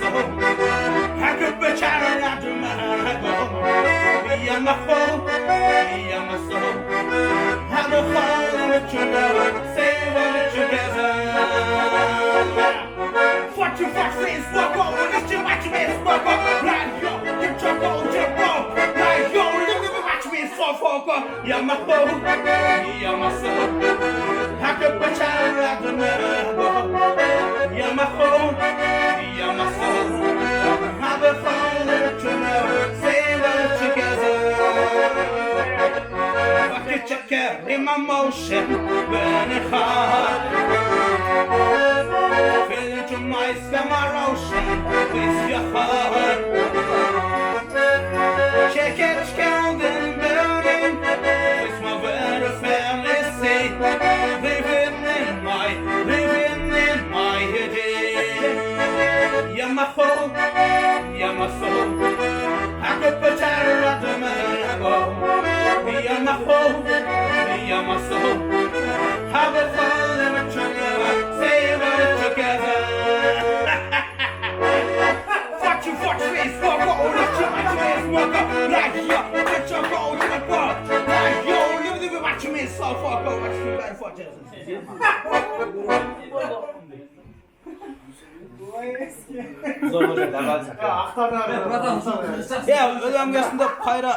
soul. I could be chatting out to my go. Me and my phone, me and my soul. I'm a phone with you never say what it together. What you fuck says, fuck up, what you watch me, fuck up. Like yo, you jump on, jump up. Like yo, you watch me, so fuck up. You're my phone, me and my soul. I could be chatting out to my go. You're my phone, me and my soul. I'm a phone with you never say what it together. Check in my motion, burning hard. Feel into my summer ocean with your heart. Check it, count and burning with my very family say. Living in my day. You're my phone, you're my soul. I could put her at the man. You're my phone, you're my soul. Have a fun and save it together. Fuck you, fuck face, fuck all the shit, fuck up. Like yo, get your goal to the bar. Like yo, you watch me so fuck up. Watch me bad for Ya, ödem gelsin de kayra.